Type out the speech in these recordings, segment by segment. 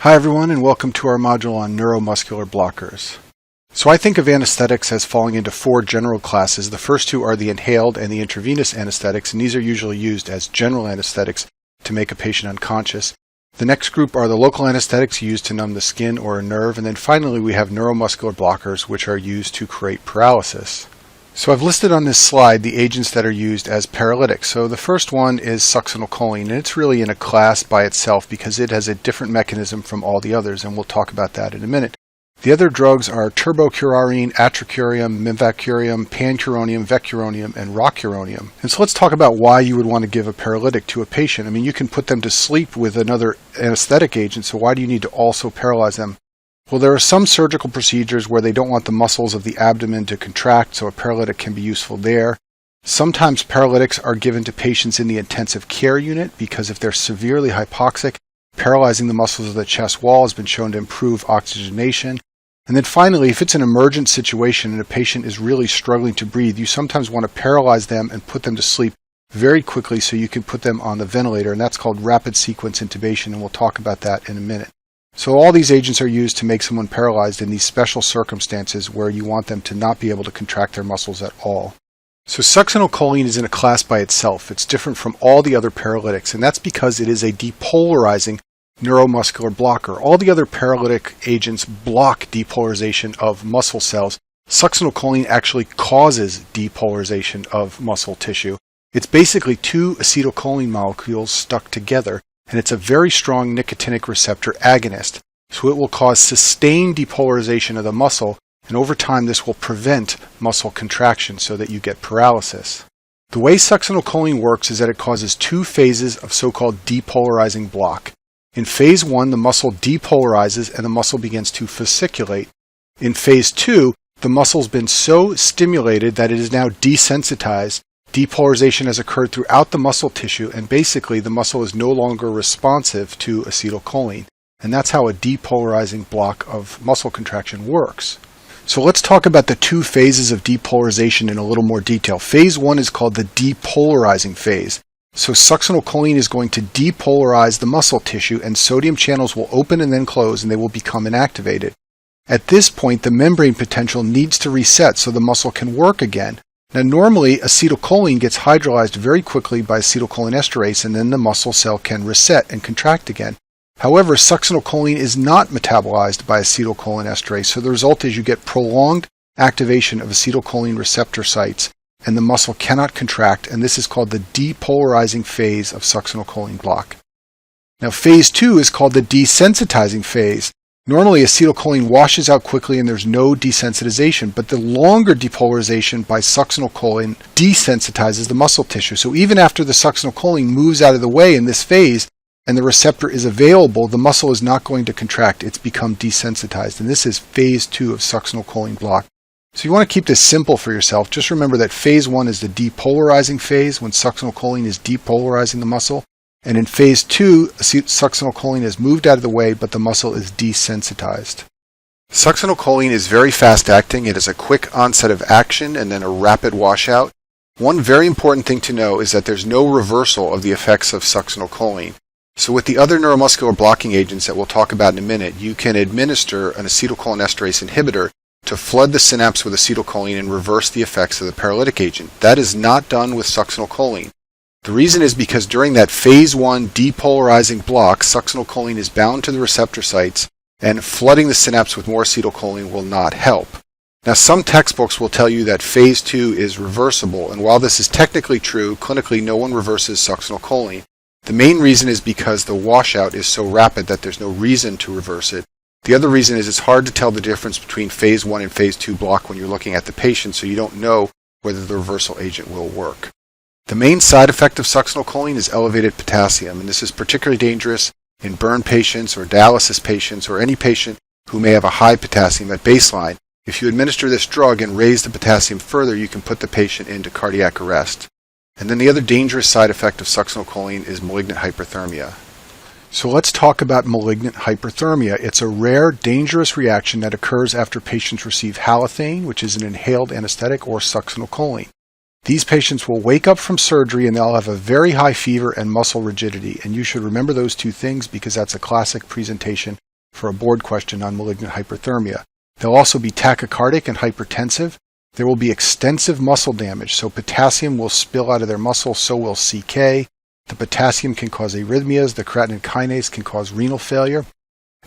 Hi everyone, and welcome to our module on neuromuscular blockers. So I think of anesthetics as falling into four general classes. The first two are the inhaled and the intravenous anesthetics, and these are usually used as general anesthetics to make a patient unconscious. The next group are the local anesthetics used to numb the skin or a nerve, and then finally we have neuromuscular blockers, which are used to create paralysis. So I've listed on this slide the agents that are used as paralytics. So the first one is succinylcholine, and it's really in a class by itself because it has a different mechanism from all the others, and we'll talk about that in a minute. The other drugs are turbocurarine, atracurium, mivacurium, pancuronium, vecuronium, and rocuronium. And so let's talk about why you would want to give a paralytic to a patient. I mean, you can put them to sleep with another anesthetic agent, so why do you need to also paralyze them? Well, there are some surgical procedures where they don't want the muscles of the abdomen to contract, so a paralytic can be useful there. Sometimes paralytics are given to patients in the intensive care unit because if they're severely hypoxic, paralyzing the muscles of the chest wall has been shown to improve oxygenation. And then finally, if it's an emergent situation and a patient is really struggling to breathe, you sometimes want to paralyze them and put them to sleep very quickly so you can put them on the ventilator, and that's called rapid sequence intubation, and we'll talk about that in a minute. So all these agents are used to make someone paralyzed in these special circumstances where you want them to not be able to contract their muscles at all. So succinylcholine is in a class by itself. It's different from all the other paralytics, and that's because it is a depolarizing neuromuscular blocker. All the other paralytic agents block depolarization of muscle cells. Succinylcholine actually causes depolarization of muscle tissue. It's basically two acetylcholine molecules stuck together, and it's a very strong nicotinic receptor agonist. So it will cause sustained depolarization of the muscle, and over time this will prevent muscle contraction so that you get paralysis. The way succinylcholine works is that it causes two phases of so-called depolarizing block. In phase 1, the muscle depolarizes and the muscle begins to fasciculate. In phase 2, the muscle's been so stimulated that it is now desensitized. Depolarization has occurred throughout the muscle tissue, and basically the muscle is no longer responsive to acetylcholine. And that's how a depolarizing block of muscle contraction works. So let's talk about the two phases of depolarization in a little more detail. Phase 1 is called the depolarizing phase. So succinylcholine is going to depolarize the muscle tissue, and sodium channels will open and then close, and they will become inactivated. At this point, the membrane potential needs to reset so the muscle can work again. Now normally acetylcholine gets hydrolyzed very quickly by acetylcholinesterase, and then the muscle cell can reset and contract again. However, succinylcholine is not metabolized by acetylcholinesterase, so the result is you get prolonged activation of acetylcholine receptor sites, and the muscle cannot contract, and this is called the depolarizing phase of succinylcholine block. Now phase 2 is called the desensitizing phase. Normally acetylcholine washes out quickly and there's no desensitization, but the longer depolarization by succinylcholine desensitizes the muscle tissue. So even after the succinylcholine moves out of the way in this phase and the receptor is available, the muscle is not going to contract. It's become desensitized, and this is phase 2 of succinylcholine block. So you want to keep this simple for yourself. Just remember that phase 1 is the depolarizing phase when succinylcholine is depolarizing the muscle. And in phase 2, succinylcholine has moved out of the way, but the muscle is desensitized. Succinylcholine is very fast acting. It has a quick onset of action and then a rapid washout. One very important thing to know is that there's no reversal of the effects of succinylcholine. So with the other neuromuscular blocking agents that we'll talk about in a minute, you can administer an acetylcholinesterase inhibitor to flood the synapse with acetylcholine and reverse the effects of the paralytic agent. That is not done with succinylcholine. The reason is because during that phase 1 depolarizing block, succinylcholine is bound to the receptor sites, and flooding the synapse with more acetylcholine will not help. Now some textbooks will tell you that phase 2 is reversible, and while this is technically true, clinically no one reverses succinylcholine. The main reason is because the washout is so rapid that there's no reason to reverse it. The other reason is it's hard to tell the difference between phase 1 and phase 2 block when you're looking at the patient, so you don't know whether the reversal agent will work. The main side effect of succinylcholine is elevated potassium, and this is particularly dangerous in burn patients or dialysis patients or any patient who may have a high potassium at baseline. If you administer this drug and raise the potassium further, you can put the patient into cardiac arrest. And then the other dangerous side effect of succinylcholine is malignant hyperthermia. So let's talk about malignant hyperthermia. It's a rare, dangerous reaction that occurs after patients receive halothane, which is an inhaled anesthetic, or succinylcholine. These patients will wake up from surgery and they'll have a very high fever and muscle rigidity, and you should remember those two things because that's a classic presentation for a board question on malignant hyperthermia. They'll also be tachycardic and hypertensive. There will be extensive muscle damage, so potassium will spill out of their muscle, so will CK. The potassium can cause arrhythmias, the creatinine kinase can cause renal failure.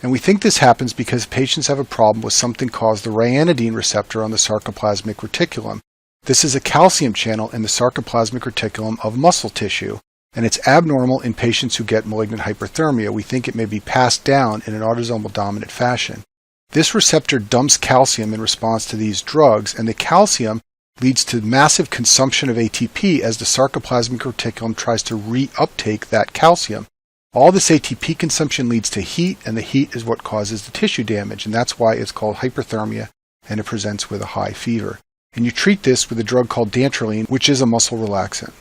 And we think this happens because patients have a problem with something called the ryanodine receptor on the sarcoplasmic reticulum. This is a calcium channel in the sarcoplasmic reticulum of muscle tissue, and it's abnormal in patients who get malignant hyperthermia. We think it may be passed down in an autosomal dominant fashion. This receptor dumps calcium in response to these drugs, and the calcium leads to massive consumption of ATP as the sarcoplasmic reticulum tries to reuptake that calcium. All this ATP consumption leads to heat, and the heat is what causes the tissue damage, and that's why it's called hyperthermia, and it presents with a high fever. And you treat this with a drug called dantrolene, which is a muscle relaxant.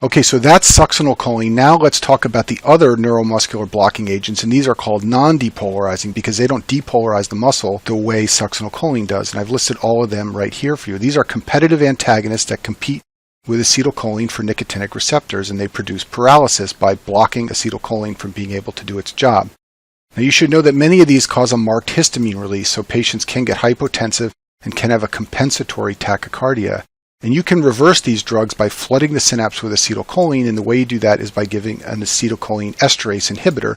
Okay, so that's succinylcholine. Now let's talk about the other neuromuscular blocking agents, and these are called non-depolarizing because they don't depolarize the muscle the way succinylcholine does, and I've listed all of them right here for you. These are competitive antagonists that compete with acetylcholine for nicotinic receptors, and they produce paralysis by blocking acetylcholine from being able to do its job. Now you should know that many of these cause a marked histamine release, so patients can get hypotensive and can have a compensatory tachycardia. And you can reverse these drugs by flooding the synapse with acetylcholine, and the way you do that is by giving an acetylcholine esterase inhibitor,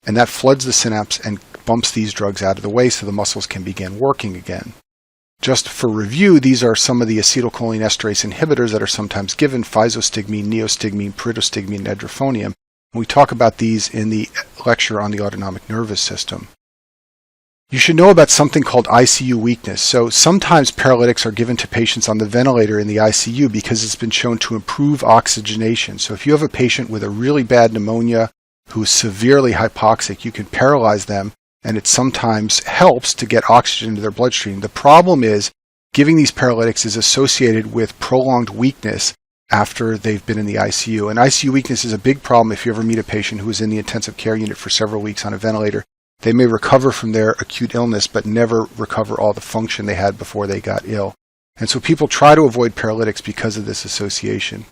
and that floods the synapse and bumps these drugs out of the way so the muscles can begin working again. Just for review, these are some of the acetylcholine esterase inhibitors that are sometimes given: physostigmine, neostigmine, pyridostigmine, and edrophonium. And we talk about these in the lecture on the autonomic nervous system. You should know about something called ICU weakness. So sometimes paralytics are given to patients on the ventilator in the ICU because it's been shown to improve oxygenation. So if you have a patient with a really bad pneumonia who's severely hypoxic, you can paralyze them, and it sometimes helps to get oxygen into their bloodstream. The problem is giving these paralytics is associated with prolonged weakness after they've been in the ICU. And ICU weakness is a big problem if you ever meet a patient who is in the intensive care unit for several weeks on a ventilator. They may recover from their acute illness, but never recover all the function they had before they got ill. And so people try to avoid paralytics because of this association.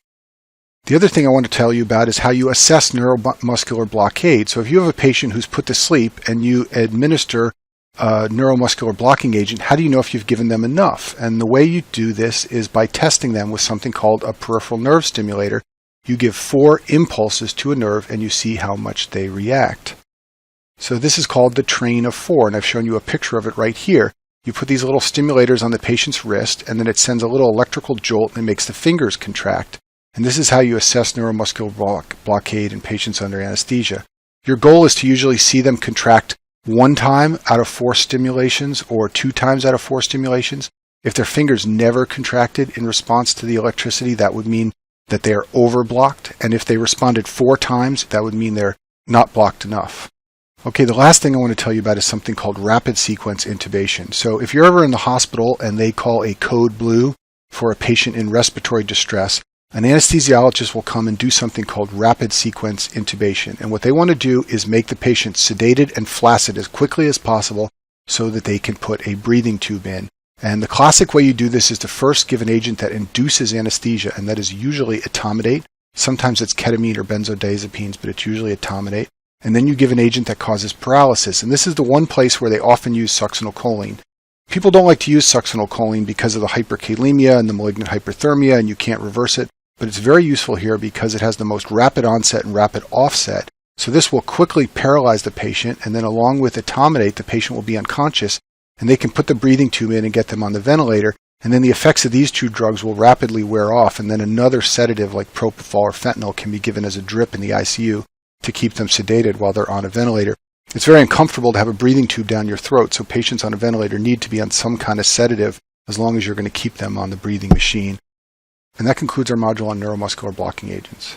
The other thing I want to tell you about is how you assess neuromuscular blockade. So if you have a patient who's put to sleep and you administer a neuromuscular blocking agent, how do you know if you've given them enough? And the way you do this is by testing them with something called a peripheral nerve stimulator. You give 4 impulses to a nerve and you see how much they react. So this is called the train of 4, and I've shown you a picture of it right here. You put these little stimulators on the patient's wrist, and then it sends a little electrical jolt and it makes the fingers contract. And this is how you assess neuromuscular blockade in patients under anesthesia. Your goal is to usually see them contract 1 time out of 4 stimulations or 2 times out of 4 stimulations. If their fingers never contracted in response to the electricity, that would mean that they are overblocked. And if they responded 4 times, that would mean they're not blocked enough. Okay, the last thing I want to tell you about is something called rapid sequence intubation. So if you're ever in the hospital and they call a code blue for a patient in respiratory distress, an anesthesiologist will come and do something called rapid sequence intubation. And what they want to do is make the patient sedated and flaccid as quickly as possible so that they can put a breathing tube in. And the classic way you do this is to first give an agent that induces anesthesia, and that is usually etomidate. Sometimes it's ketamine or benzodiazepines, but it's usually etomidate. And then you give an agent that causes paralysis. And this is the one place where they often use succinylcholine. People don't like to use succinylcholine because of the hyperkalemia and the malignant hyperthermia, and you can't reverse it. But it's very useful here because it has the most rapid onset and rapid offset. So this will quickly paralyze the patient, and then along with etomidate, the patient will be unconscious, and they can put the breathing tube in and get them on the ventilator. And then the effects of these 2 drugs will rapidly wear off, and then another sedative like propofol or fentanyl can be given as a drip in the ICU to keep them sedated while they're on a ventilator. It's very uncomfortable to have a breathing tube down your throat, so patients on a ventilator need to be on some kind of sedative as long as you're going to keep them on the breathing machine. And that concludes our module on neuromuscular blocking agents.